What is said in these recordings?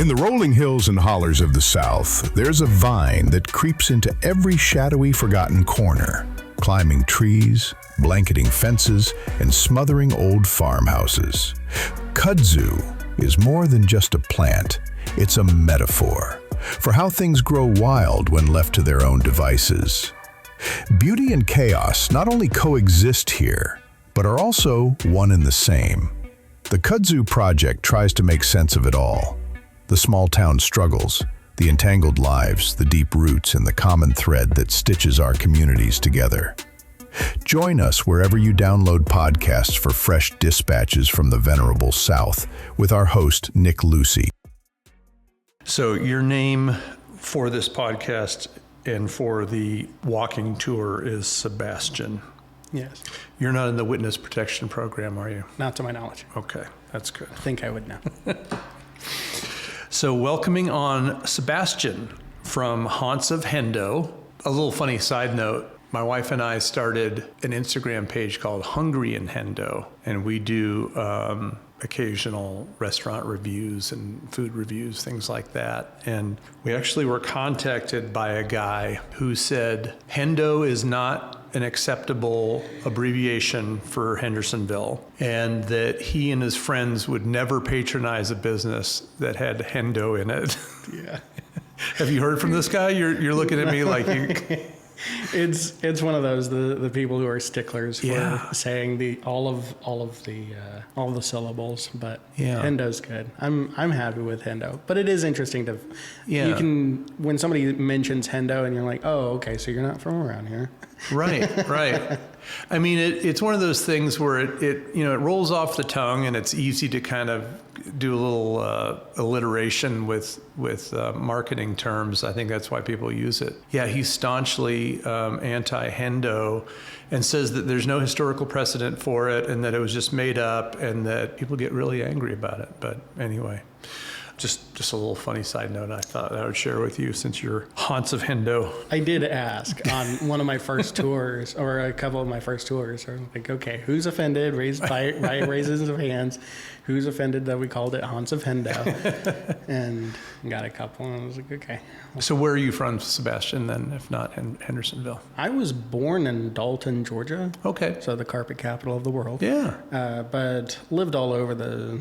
In the rolling hills and hollers of the South, there's a vine that creeps into every shadowy, forgotten corner, climbing trees, blanketing fences, and smothering old farmhouses. Kudzu is more than just a plant, it's a metaphor for how things grow wild when left to their own devices. Beauty and chaos not only coexist here, but are also one and the same. The Kudzu Project tries to make sense of it all. The small town struggles, the entangled lives, the deep roots, and the common thread that stitches our communities together. Join us wherever you download podcasts for fresh dispatches from the venerable South with our host, Nick Lucey. So your name for this podcast and for the walking tour is Sebastian. Yes. You're not in the witness protection program, are you? Not to my knowledge. Okay, that's good. I think I would know. So welcoming on Sebastian from Haunts of Hendo. A little funny side note, my wife and I started an Instagram page called Hungry in Hendo, and we do occasional restaurant reviews and food reviews, things like that. And we actually were contacted by a guy who said Hendo is not an acceptable abbreviation for Hendersonville, and that he and his friends would never patronize a business that had Hendo in it. Yeah. Have you heard from this guy? You're looking at me like you... It's one of those the people who are sticklers for saying all of the syllables, but Hendo's good. I'm happy with Hendo, but it is interesting to you can when somebody mentions Hendo and you're like, oh, okay, so you're not from around here. Right. I mean, it's one of those things where it rolls off the tongue, and it's easy to kind of do a little alliteration with marketing terms. I think that's why people use it. Yeah, he's staunchly anti-Hendo and says that there's no historical precedent for it and that it was just made up and that people get really angry about it. But anyway, just a little funny side note I thought I would share with you since you're Haunts of Hendo. I did ask on one of my first tours, or a couple of my first tours. I was like, okay, who's offended? Raised by raises of hands. Who's offended that we called it Haunts of Hendo? And got a couple, and I was like, okay. So where are you from, Sebastian, then, if not Hendersonville? I was born in Dalton, Georgia. Okay. So the carpet capital of the world. Yeah. But lived all over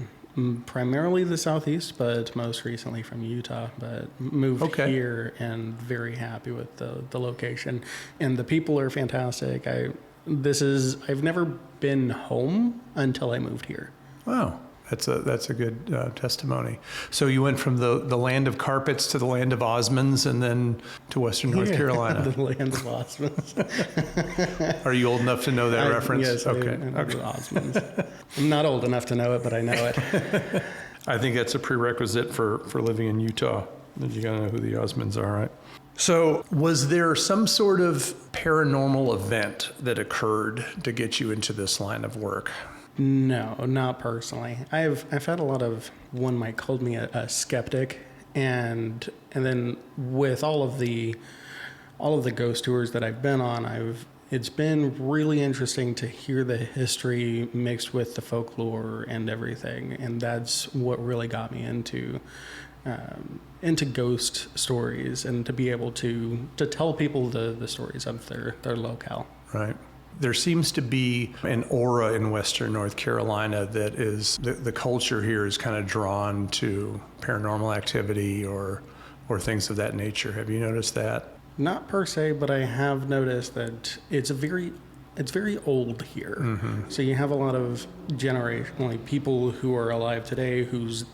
primarily the Southeast, but most recently from Utah, but moved here and very happy with the location. And the people are fantastic. I've never been home until I moved here. Wow. That's a good testimony. So you went from the land of carpets to the land of Osmonds and then to Western North Carolina. The land of Osmonds. Are you old enough to know that reference? Yes, okay. I know the Osmonds. I'm not old enough to know it, but I know it. I think that's a prerequisite for living in Utah. You got to know who the Osmonds are, right? So was there some sort of paranormal event that occurred to get you into this line of work? No, not personally. I've had a lot of, one might call me a skeptic, and then with all of the ghost tours that I've been on, it's been really interesting to hear the history mixed with the folklore and everything, and that's what really got me into ghost stories and to be able to tell people the stories of their locale. Right. There seems to be an aura in Western North Carolina that is, the culture here is kind of drawn to paranormal activity or things of that nature. Have you noticed that? Not per se, but I have noticed that it's very old here. Mm-hmm. So you have a lot of people who are alive today whose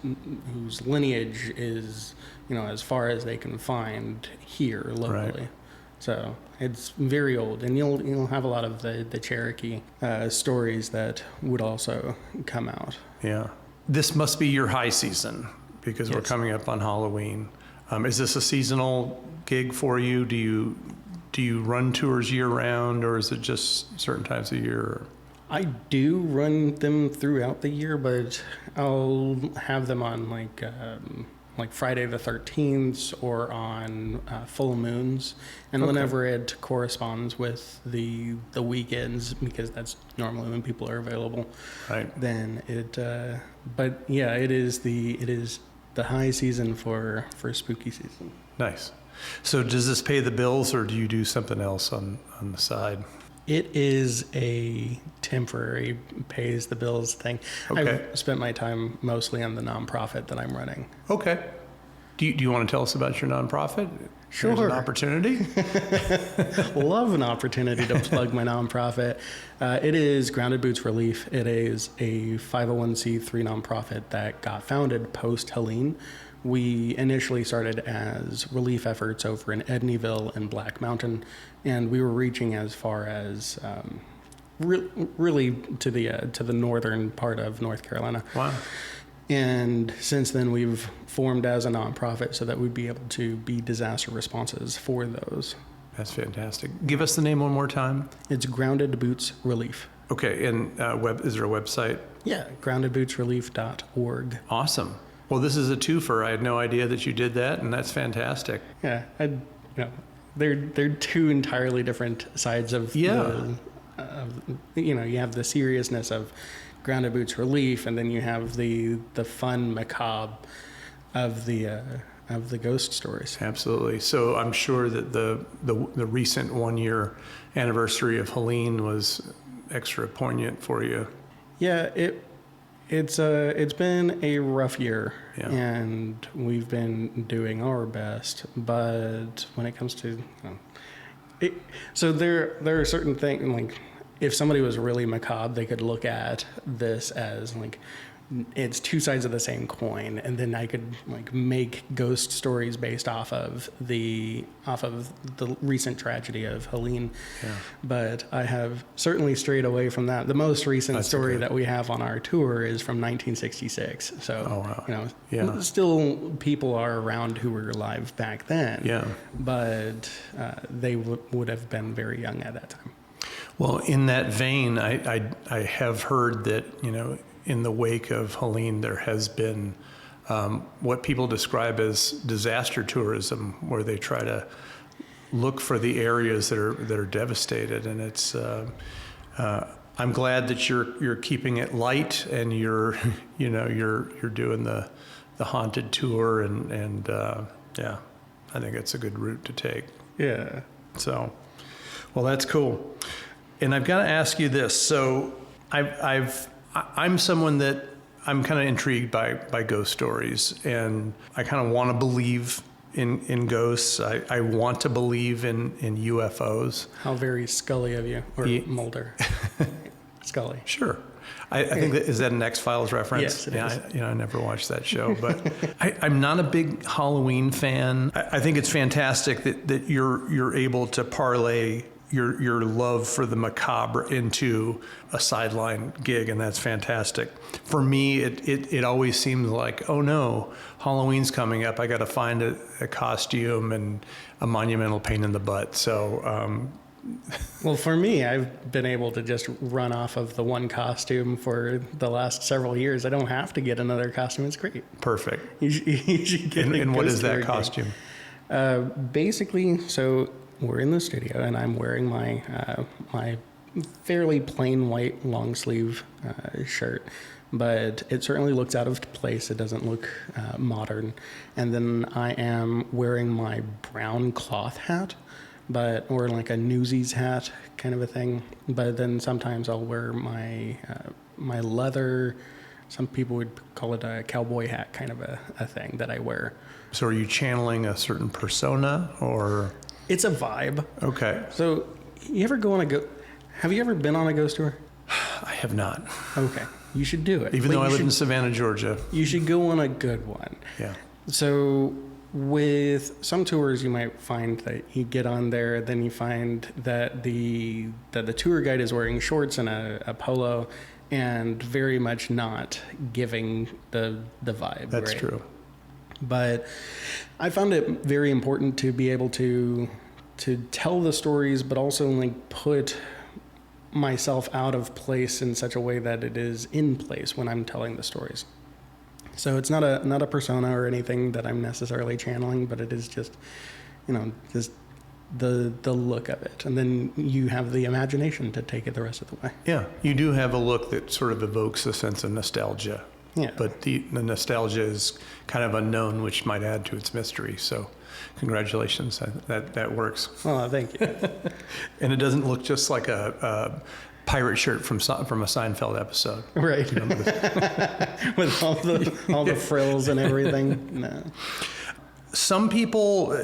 lineage is, as far as they can find here locally. Right. So it's very old, and you'll have a lot of the Cherokee stories that would also come out. Yeah, this must be your high season because Yes. We're coming up on Halloween. Is this a seasonal gig for you? Do you run tours year round, or is it just certain times of year? I do run them throughout the year, but I'll have them on like Friday the 13th or on full moons, and whenever it corresponds with the weekends, because that's normally when people are available. Right. Then it. But yeah, it is high season for spooky season. Nice. So does this pay the bills, or do you do something else on the side? It is a temporary pays the bills thing. Okay. I've spent my time mostly on the nonprofit that I'm running. Okay. Do you want to tell us about your nonprofit? Sure. There's an opportunity. Love an opportunity to plug my nonprofit. It is Grounded Boots Relief. It is a 501c3 nonprofit that got founded post-Helene. We initially started as relief efforts over in Edneyville and Black Mountain, and we were reaching as far as really to the northern part of North Carolina. Wow. And since then, we've formed as a nonprofit so that we'd be able to be disaster responses for those. That's fantastic. Give us the name one more time. It's Grounded Boots Relief. Okay, and is there a website? Yeah, groundedbootsrelief.org. Awesome. Well, this is a twofer. I had no idea that you did that, and that's fantastic. Yeah, they're two entirely different sides of you have the seriousness of Grounded Boots Relief, and then you have the fun macabre of the ghost stories. Absolutely. So I'm sure that the recent 1-year anniversary of Helene was extra poignant for you. Yeah, it's been a rough year, and we've been doing our best. But when it comes to, so there are certain things like, if somebody was really macabre, they could look at this as like it's two sides of the same coin, and then I could like make ghost stories based off of the recent tragedy of Helene. Yeah. But I have certainly strayed away from that. The most recent story that we have on our tour is from 1966. So still people are around who were alive back then. Yeah. But they would have been very young at that time. Well, in that vein, I have heard that, in the wake of Helene, there has been what people describe as disaster tourism, where they try to look for the areas that are devastated. And it's I'm glad that you're keeping it light, and you're doing the haunted tour, and I think it's a good route to take. Yeah. So, well, that's cool. And I've got to ask you this. So I'm someone that I'm kind of intrigued by ghost stories, and I kind of want to believe in ghosts. I want to believe in UFOs. How very Scully of you, or Mulder. Scully. Sure. I think is that an X-Files reference? Yes, it is. I never watched that show, but I'm not a big Halloween fan. I think it's fantastic that you're able to parlay your love for the macabre into a sideline gig, and that's fantastic. For me, it always seems like, oh no, Halloween's coming up. I got to find a costume and a monumental pain in the butt. So, well, for me, I've been able to just run off of the one costume for the last several years. I don't have to get another costume. It's great. Perfect. You should get and what is that costume? Basically, so we're in the studio, and I'm wearing my my fairly plain white long sleeve shirt, but it certainly looks out of place. It doesn't look modern. And then I am wearing my brown cloth hat, or like a Newsies hat kind of a thing. But then sometimes I'll wear my my leather. Some people would call it a cowboy hat, kind of a thing that I wear. So are you channeling a certain persona, or? It's a vibe. Okay. So, you ever go on have you ever been on a ghost tour? I have not. Okay. You should do it. Even though I live in Savannah, Georgia. You should go on a good one. Yeah. So, with some tours, you might find that you get on there, then you find that the tour guide is wearing shorts and a polo, and very much not giving the vibe. That's right? true. But I found it very important to be able to tell the stories, but also like put myself out of place in such a way that it is in place when I'm telling the stories. So it's not a persona or anything that I'm necessarily channeling, but it is just, just the look of it. And then you have the imagination to take it the rest of the way. Yeah, you do have a look that sort of evokes a sense of nostalgia. Yeah. But the nostalgia is kind of unknown, which might add to its mystery. So congratulations, that works. Oh, thank you. And it doesn't look just like a pirate shirt from a Seinfeld episode. Right. With all the frills and everything. No. Some people,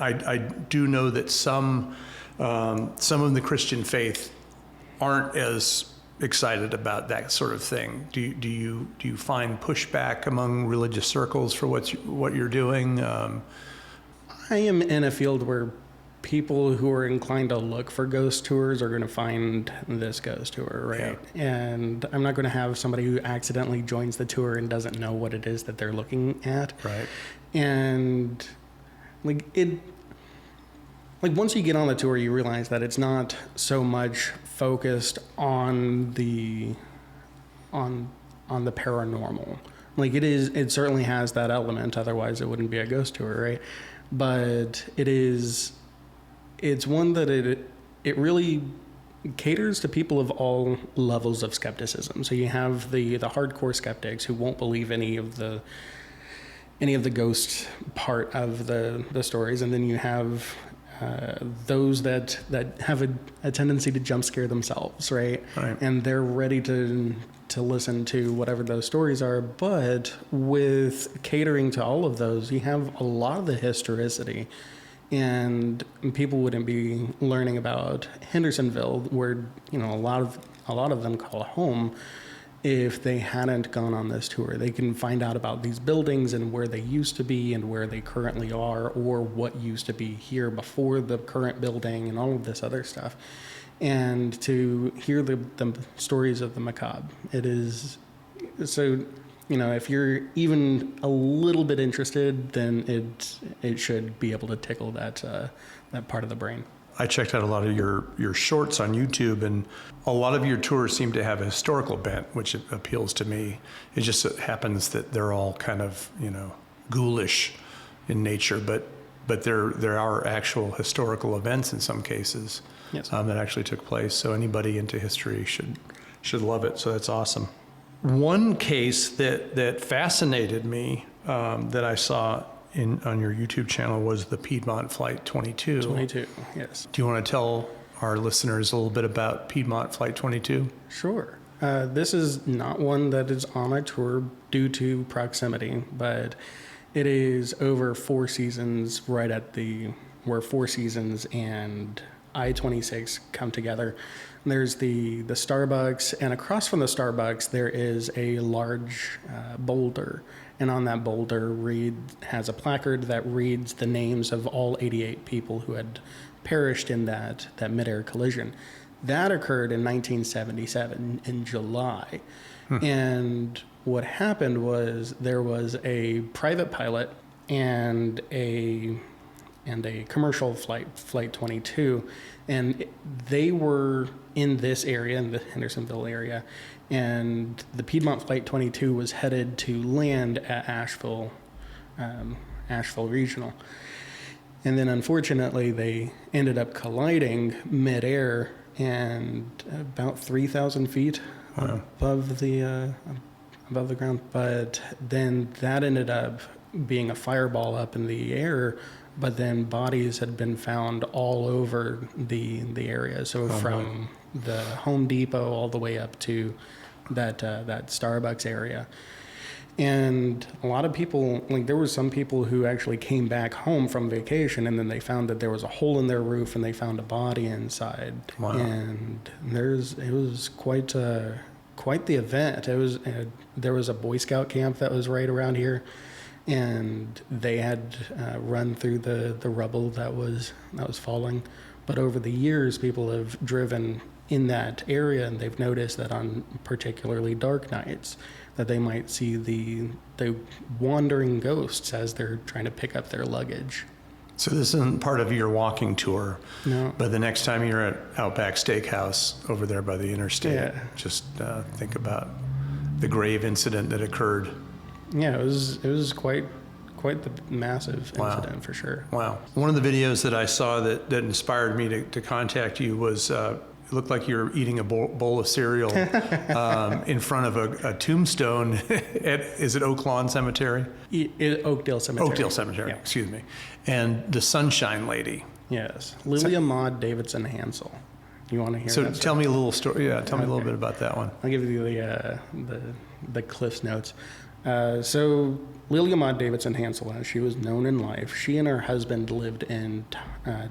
I do know that some of the Christian faith aren't as excited about that sort of thing. Do you find pushback among religious circles for what you're doing? I am in a field where people who are inclined to look for ghost tours are going to find this ghost tour, right? Yeah. And I'm not going to have somebody who accidentally joins the tour and doesn't know what it is that they're looking at. Right. And once you get on the tour, you realize that it's not so much focused on the paranormal. It certainly has that element, otherwise it wouldn't be a ghost tour, right? But it's one that it really caters to people of all levels of skepticism. So you have the hardcore skeptics who won't believe any of the ghost part of the stories, and then you have those that have a tendency to jump scare themselves, right? And they're ready to listen to whatever those stories are. But with catering to all of those, you have a lot of the historicity, and people wouldn't be learning about Hendersonville, where a lot of them call home, if they hadn't gone on this tour. They can find out about these buildings and where they used to be and where they currently are, or what used to be here before the current building and all of this other stuff. And to hear the stories of the macabre, it is so, if you're even a little bit interested, then it should be able to tickle that part of the brain. I checked out a lot of your shorts on YouTube, and a lot of your tours seem to have a historical bent, which appeals to me. It just happens that they're all kind of, ghoulish in nature, but there are actual historical events in some cases. Yes. That actually took place. So anybody into history should love it. So that's awesome. One case that fascinated me that I saw on your YouTube channel was the Piedmont Flight 22. 22, yes. Do you want to tell our listeners a little bit about Piedmont Flight 22? Sure. This is not one that is on a tour due to proximity, but it is over 4 seasons, right at where 4 seasons and I-26 come together. There's the Starbucks, and across from the Starbucks there is a large boulder, and on that boulder has a placard that reads the names of all 88 people who had perished in that midair collision. That occurred in 1977 in July. And what happened was there was a private pilot and a commercial flight 22, and they were in this area, in the Hendersonville area, and the Piedmont Flight 22 was headed to land at Asheville Regional. And then unfortunately they ended up colliding midair and about 3,000 feet above the ground. But then that ended up being a fireball up in the air, but then bodies had been found all over the area. So from the Home Depot all the way up to that Starbucks area. And a lot of people, there were some people who actually came back home from vacation, and then they found that there was a hole in their roof and they found a body inside. Wow. And it was quite the event. There was a Boy Scout camp that was right around here, and they had run through the rubble that was falling. But over the years, people have driven in that area, and they've noticed that on particularly dark nights that they might see the wandering ghosts as they're trying to pick up their luggage. So this isn't part of your walking tour. No. But the next time you're at Outback Steakhouse over there by the interstate, just think about the grave incident that occurred. Yeah, it was quite the massive incident for sure. Wow. One of the videos that I saw that inspired me to contact you was It looked like you were eating a bowl of cereal in front of a tombstone is it Oak Lawn Cemetery? Oakdale Cemetery. Oakdale Cemetery, Yeah. excuse me. And the Sunshine Lady. Yes, Lilia Maud Davidson Hansel. You want to hear So that tell me a little story. Yeah, tell me a little bit about that one. I'll give you the Cliff's Notes. So Lilia Maud Davidson Hansel, as she was known in life, she and her husband lived in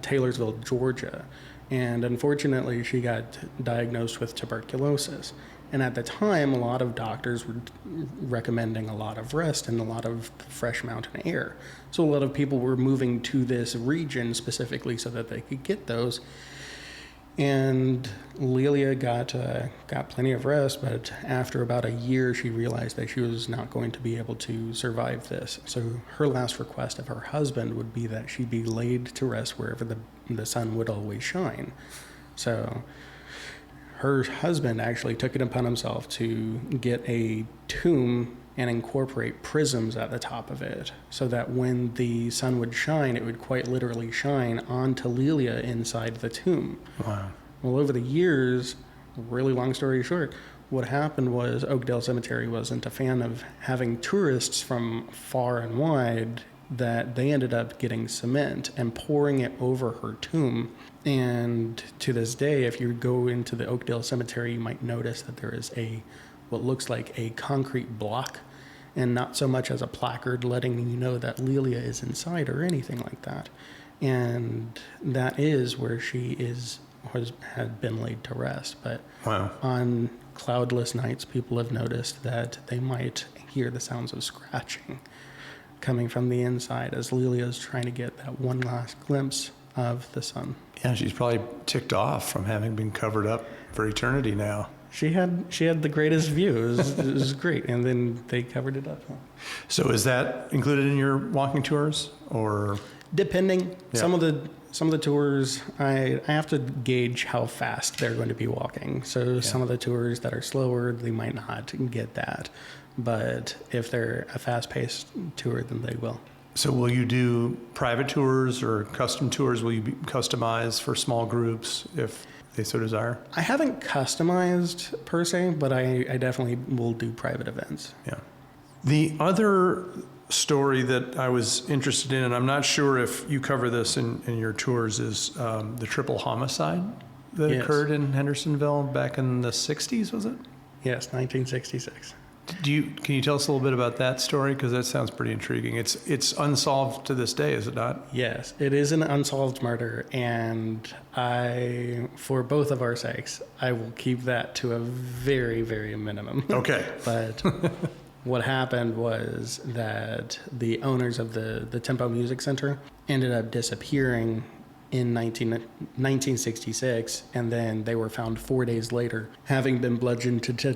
Taylorsville, Georgia. And unfortunately, she got diagnosed with tuberculosis. And at the time, a lot of doctors were recommending a lot of rest and a lot of fresh mountain air. So a lot of people were moving to this region specifically so that they could get those. And Lilia got plenty of rest, but after about a year, she realized that she was not going to be able to survive this. So her last request of her husband would be that she be laid to rest wherever the sun would always shine. So her husband actually took it upon himself to get a tomb and incorporate prisms at the top of it so that when the sun would shine, it would quite literally shine onto Lilia inside the tomb. Wow. Well, over the years, really long story short, what happened was Oakdale Cemetery wasn't a fan of having tourists from far and wide, that they ended up getting cement and pouring it over her tomb. And to this day, if you go into the Oakdale Cemetery, you might notice that there is what looks like a concrete block, and not so much as a placard letting you know that Lilia is inside or anything like that. And that is where she had been laid to rest. But Wow. on cloudless nights, people have noticed that they might hear the sounds of scratching coming from the inside as Lilia is trying to get that one last glimpse of the sun. Yeah, she's probably ticked off from having been covered up for eternity now. She had the greatest view. It was great, and then they covered it up. So is that included in your walking tours, or? Depending, Yeah. some of the tours, I have to gauge how fast they're going to be walking. So some of the tours that are slower, they might not get that, but if they're a fast-paced tour, then they will. So will you do private tours or custom tours? Will you be customized for small groups if they so desire? I haven't customized per se, but I definitely will do private events. Yeah. The other story that I was interested in, and I'm not sure if you cover this in your tours, is the triple homicide that Yes. occurred in Hendersonville back in the 60s, was it? Yes, 1966. Can you tell us a little bit about that story? Because that sounds pretty intriguing. It's unsolved to this day, is it not? Yes, it is an unsolved murder, and for both of our sakes, I will keep that to a very, very minimum. Okay. But what happened was that the owners of the Tempo Music Center ended up disappearing in 1966, and then they were found 4 days later, having been bludgeoned to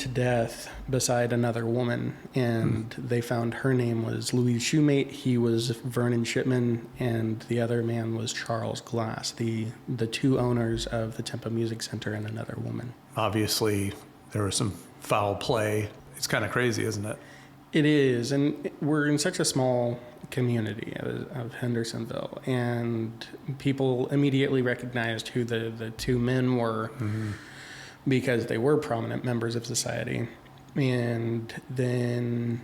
death beside another woman, and they found her name was Louise Shoemate, he was Vernon Shipman, and the other man was Charles Glass, the two owners of the Tempo Music Center, and another woman. Obviously, there was some foul play. It's kind of crazy, isn't it? It is, and we're in such a small community of Hendersonville, and people immediately recognized who the two men were. Mm-hmm. Because they were prominent members of society. And then,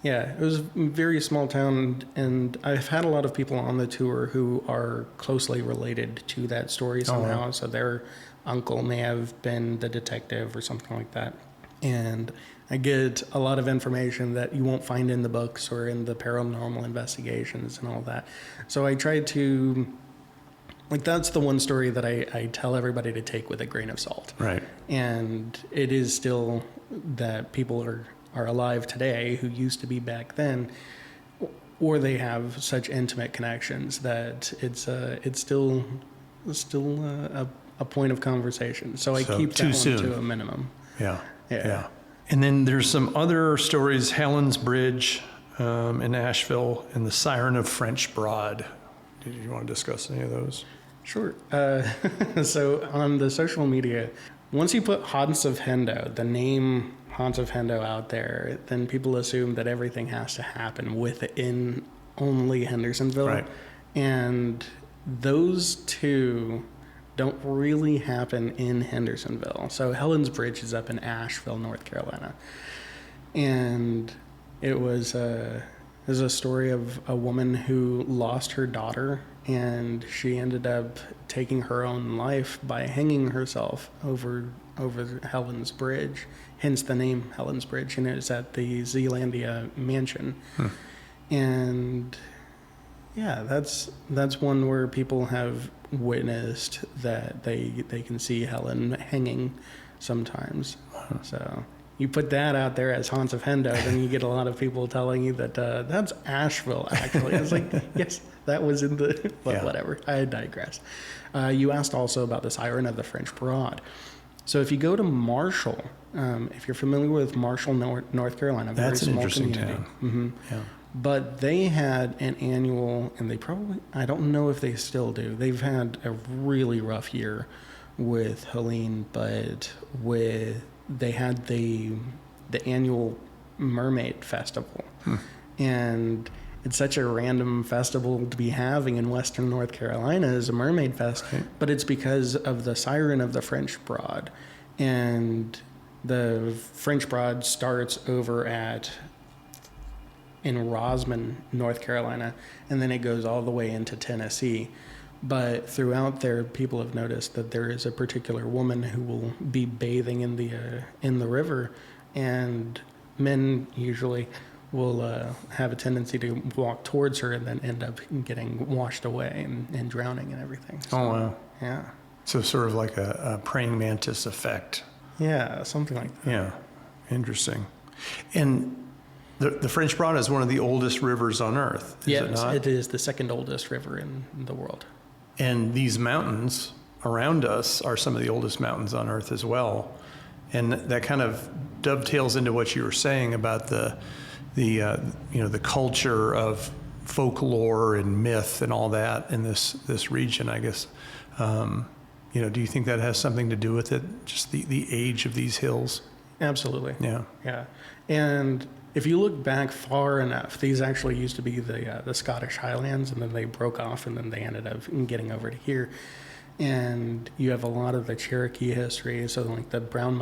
it was a very small town, and I've had a lot of people on the tour who are closely related to that story somehow. Oh, wow. So their uncle may have been the detective or something like that. And I get a lot of information that you won't find in the books or in the paranormal investigations and all that. So I try to... that's the one story that I tell everybody to take with a grain of salt. Right. And it is still that people are alive today who used to be back then, or they have such intimate connections that it's still a point of conversation. So I keep that one to a minimum. Yeah. And then there's some other stories, Helen's Bridge in Nashville and the Siren of French Broad. Did you want to discuss any of those? Sure. So on the social media, once you put Haunts of Hendo, the name Haunts of Hendo out there, then people assume that everything has to happen within only Hendersonville. Right. And those two don't really happen in Hendersonville. So Helen's Bridge is up in Asheville, North Carolina. And it was a story of a woman who lost her daughter, and she ended up taking her own life by hanging herself over Helen's Bridge, hence the name Helen's Bridge, and it's at the Zealandia Mansion. And yeah, that's one where people have witnessed that they can see Helen hanging sometimes. So you put that out there as Haunts of Hendo, then you get a lot of people telling you that that's Asheville, actually. It's like, yes, that was in the... But whatever, I digress. You asked also about the Siren of the French Broad. So if you go to Marshall, if you're familiar with Marshall, North Carolina, that's very an small interesting community. town. Yeah. But they had an annual, and they probably, I don't know if they still do, they've had a really rough year with Helene, but they had the annual Mermaid Festival. And it's such a random festival to be having in Western North Carolina as a Mermaid Fest, but it's because of the Siren of the French Broad. And the French Broad starts over in Rosman, North Carolina, and then it goes all the way into Tennessee. But throughout there, people have noticed that there is a particular woman who will be bathing in the river, and men usually will have a tendency to walk towards her and then end up getting washed away and drowning and everything. So, oh, wow. Yeah. So sort of like a praying mantis effect. Yeah, something like that. Yeah, interesting. And the French Broad is one of the oldest rivers on Earth, is it not? It is the second oldest river in the world. And these mountains around us are some of the oldest mountains on Earth as well. And that kind of dovetails into what you were saying about the culture of folklore and myth and all that in this region, I guess. Do you think that has something to do with it? Just the age of these hills? Absolutely. Yeah. Yeah. And if you look back far enough, these actually used to be the Scottish Highlands, and then they broke off, and then they ended up getting over to here. And you have a lot of the Cherokee history, so like the Brown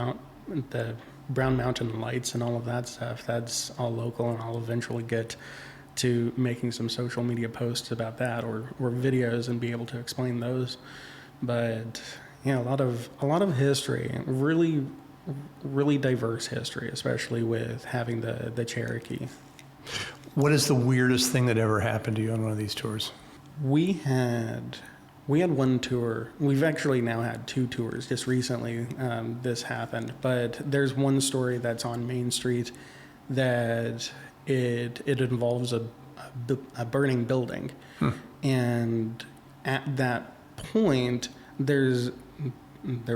Mountain Lights and all of that stuff. That's all local, and I'll eventually get to making some social media posts about that or videos and be able to explain those. But yeah, a lot of history, really diverse history, especially with having the Cherokee. What is the weirdest thing that ever happened to you on one of these tours? We had one tour. We've actually now had two tours. Just recently, this happened. But there's one story that's on Main Street that it involves a burning building, and at that point, there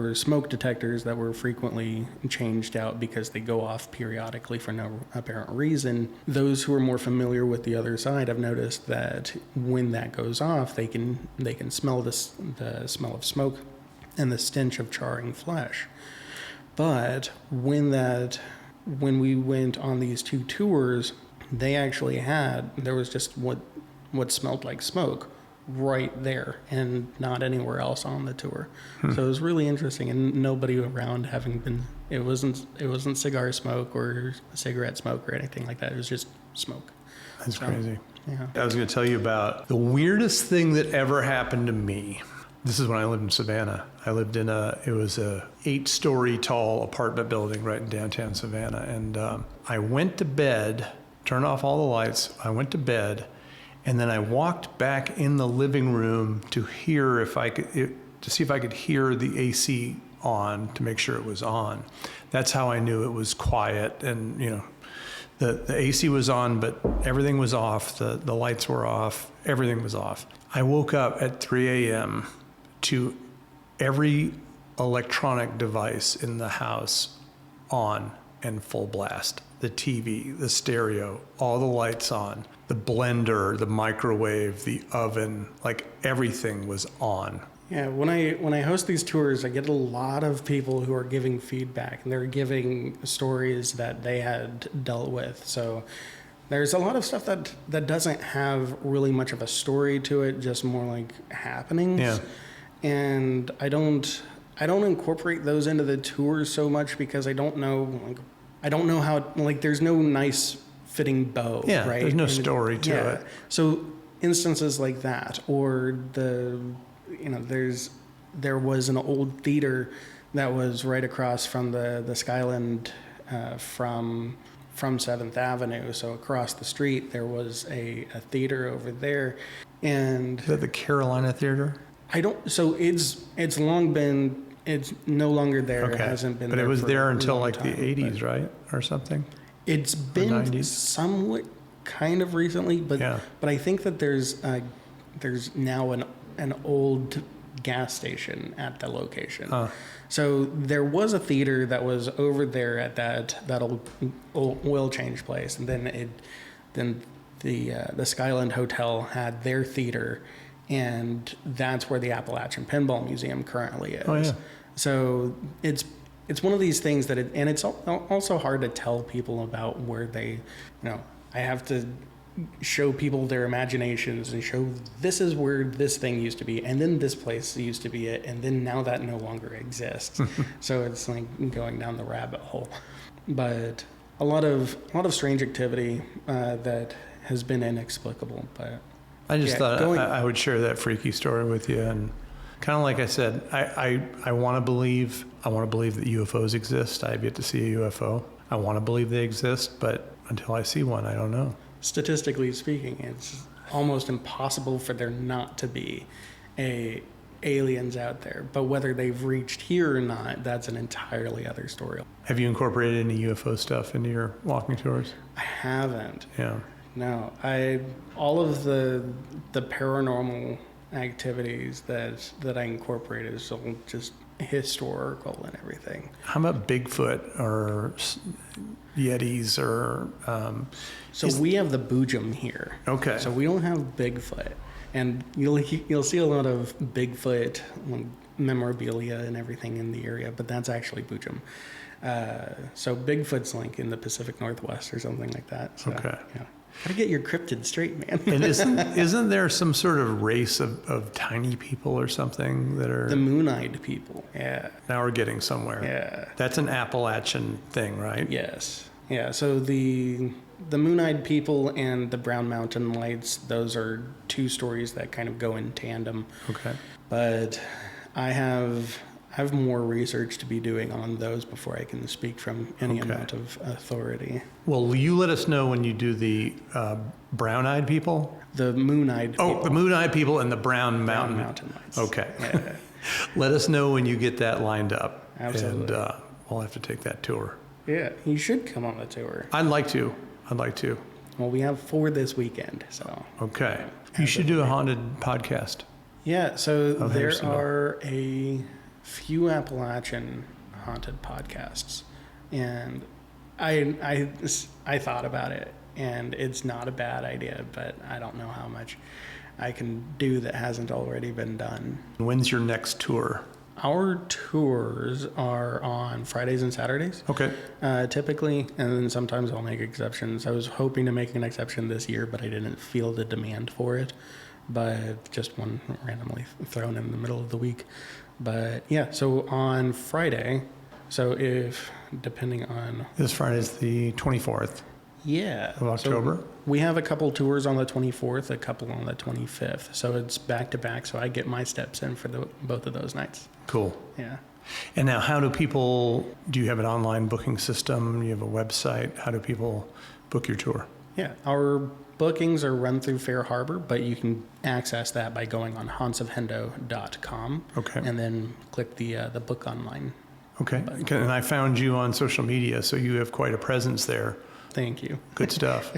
were smoke detectors that were frequently changed out because they go off periodically for no apparent reason. Those who are more familiar with the other side have noticed that when that goes off, they can smell the smell of smoke and the stench of charring flesh. But when we went on these two tours, there was just what smelled like smoke right there and not anywhere else on the tour. So it was really interesting, and nobody around it wasn't cigar smoke or cigarette smoke or anything like that. It was just smoke. That's crazy. Yeah. I was going to tell you about the weirdest thing that ever happened to me. This is when I lived in Savannah. I lived in it was a 8-story tall apartment building right in downtown Savannah. And I went to bed, turned off all the lights. I went to bed, and then I walked back in the living room to hear to see if I could hear the AC on, to make sure it was on. That's how I knew it was quiet. And, the AC was on, but everything was off. The lights were off. Everything was off. I woke up at 3 a.m. to every electronic device in the house on and full blast. The TV, the stereo, all the lights on, the blender, the microwave, the oven, like everything was on. Yeah, when I host these tours, I get a lot of people who are giving feedback, and they're giving stories that they had dealt with. So there's a lot of stuff that doesn't have really much of a story to it, just more like happenings. Yeah. and I don't incorporate those into the tours so much because I don't know how, like, there's no nice fitting bow, Yeah, right? there's no story to it. So instances like that, or there was an old theater that was right across from the Skyland from 7th Avenue. So across the street, there was a theater over there. And Is that the Carolina Theater? so it's long been, it's no longer there. It hasn't been but there. But it was for there a until long like the time, 80s, right? Or something? It's been 90s? somewhat kind of recently, but I think that there's now an old gas station at the location. So there was a theater that was over there at that old oil change place, and then the Skyland Hotel had their theater, and that's where the Appalachian Pinball Museum currently is. Oh, yeah. So it's one of these things that and it's also hard to tell people about where they, I have to show people their imaginations and show this is where this thing used to be, and then this place used to be it, and then now that no longer exists. So it's like going down the rabbit hole. But a lot of strange activity that has been inexplicable. But I just thought I would share that freaky story with you, and kind of like I said, I want to believe that UFOs exist. I have yet to see a UFO. I want to believe they exist, but until I see one, I don't know. Statistically speaking, it's almost impossible for there not to be aliens out there. But whether they've reached here or not, that's an entirely other story. Have you incorporated any UFO stuff into your walking tours? I haven't. Yeah. No, all of the paranormal activities that I incorporated is all just historical and everything. How about Bigfoot or Yetis or? So we have the Boojum here. Okay. So we don't have Bigfoot, and you'll see a lot of Bigfoot memorabilia and everything in the area, but that's actually Boojum. So Bigfoot's like in the Pacific Northwest or something like that. So, okay. Yeah. Gotta get your cryptid straight, man. And isn't there some sort of race of tiny people or something that are... The moon-eyed people, yeah. Now we're getting somewhere. Yeah. That's an Appalachian thing, right? Yes. Yeah, so the moon-eyed people and the Brown Mountain Lights, those are two stories that kind of go in tandem. Okay. But I have more research to be doing on those before I can speak from any amount of authority. Well, you let us know when you do the brown-eyed people? The moon-eyed people. Oh, the moon-eyed people and the Brown Mountain Lights. Okay. Yeah. Let us know when you get that lined up. Absolutely. And we'll have to take that tour. Yeah, you should come on the tour. I'd like to. Well, we have 4 this weekend, so. Okay. You should do a haunted podcast. Yeah, so there Hendersonville. are a few Appalachian haunted podcasts, and I thought about it, and it's not a bad idea, but I don't know how much I can do that hasn't already been done. When's your next tour? Our tours are on Fridays and Saturdays. Okay. Typically, and then sometimes I'll make exceptions. I was hoping to make an exception this year, but I didn't feel the demand for it. But just one randomly thrown in the middle of the week. But yeah, so on Friday, so if depending on... This Friday's the 24th. Yeah. Of October? So we have a couple tours on the 24th, a couple on the 25th. So it's back to back, so I get my steps in for both of those nights. Cool. Yeah. And now do you have an online booking system? Do you have a website? How do people book your tour? Yeah, our bookings are run through Fair Harbor, but you can access that by going on hauntsofhendo.com. Okay. And then click the book online. Okay. And I found you on social media, so you have quite a presence there. Thank you. Good stuff.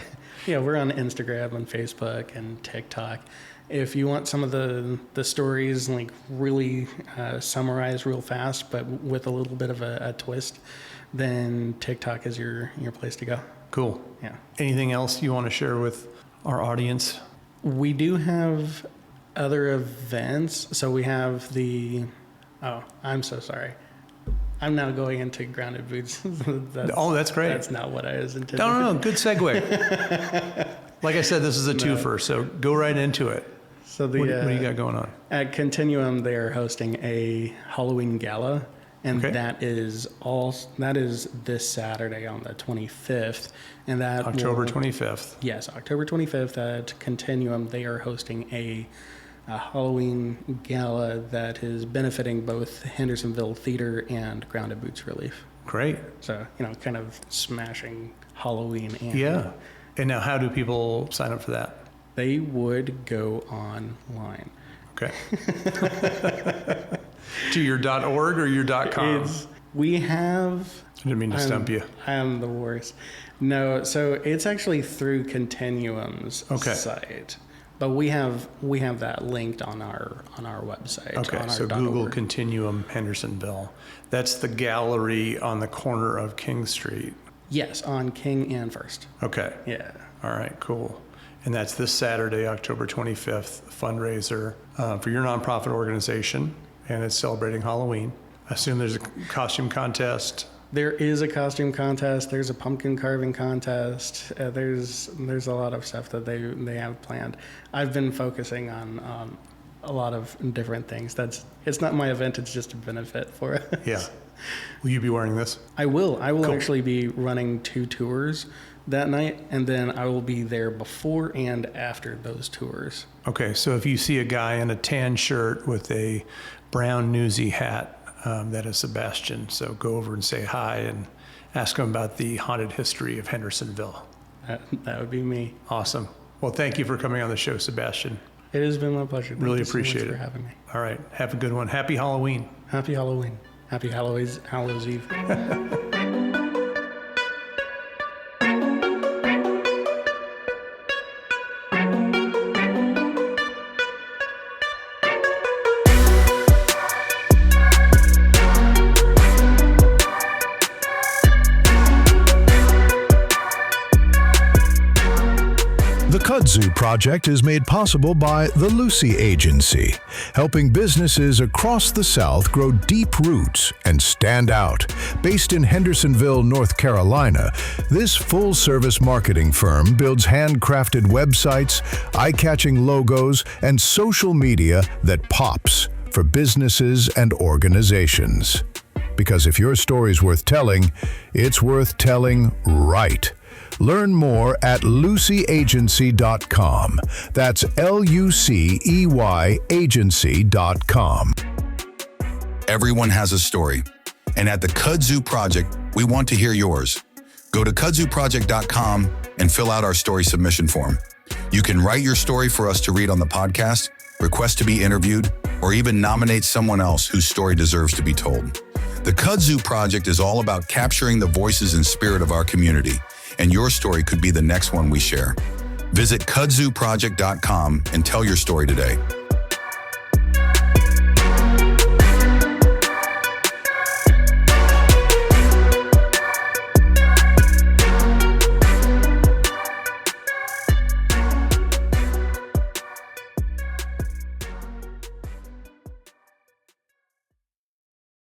Yeah, we're on Instagram and Facebook and TikTok. If you want some of the stories like really summarized real fast, but with a little bit of a twist, then TikTok is your place to go. Cool. Yeah. Anything else you want to share with our We do have other events. So we have I'm so sorry. I'm now going into Grounded Boots. That's great. That's not what I was intending. No. Good segue. Like I said, this is a twofer, so go right into it. So the, what do you got going on? At Continuum, they are hosting a Halloween gala, and Okay. that is this Saturday on the 25th, and that October 25th. Yes, October 25th at Continuum, they are hosting a Halloween gala that is benefiting both Hendersonville Theater and Grounded Boots Relief. Great. So, kind of smashing Halloween. And Yeah. And now how do people sign up for that? They would go online. Okay. To your .org or your .com? We have... I didn't mean to stump you. I'm the worst. No, so it's actually through Continuum's site. But we have that linked on our website. Okay, on our so Google .org. Continuum Hendersonville. That's the gallery on the corner of King Street. Yes, on King and First. Okay. Yeah. All right, cool. And that's this Saturday, October 25th, fundraiser for your nonprofit organization, and it's celebrating Halloween. I assume there's a costume contest. There is a costume contest. There's a pumpkin carving contest. There's a lot of stuff that they have planned. I've been focusing on a lot of different things. It's not my event. It's just a benefit for us. Yeah. Will you be wearing this? I will. Cool. Actually be running 2 tours that night, and then I will be there before and after those tours. Okay, so if you see a guy in a tan shirt with a brown newsy hat, that is Sebastian. So go over and say hi and ask him about the haunted history of Hendersonville. That would be me. Awesome. Well, thank you for coming on the show, Sebastian. It has been my pleasure. Thank Really you so much appreciate it. for having me. All right, have a good one. Happy Halloween. Happy Halloween. Happy Hallows Eve. The Kudzu Project is made possible by the Lucey Agency, helping businesses across the South grow deep roots and stand out. Based in Hendersonville, North Carolina, this full-service marketing firm builds handcrafted websites, eye-catching logos, and social media that pops for businesses and organizations. Because if your story's worth telling, it's worth telling right. Learn more at lucyeagency.com. That's LUCEY agency.com. Everyone has a story, and at the Kudzu Project, we want to hear yours. Go to kudzuproject.com and fill out our story submission form. You can write your story for us to read on the podcast, request to be interviewed, or even nominate someone else whose story deserves to be told. The Kudzu Project is all about capturing the voices and spirit of our community, and your story could be the next one we share. Visit kudzuproject.com and tell your story today.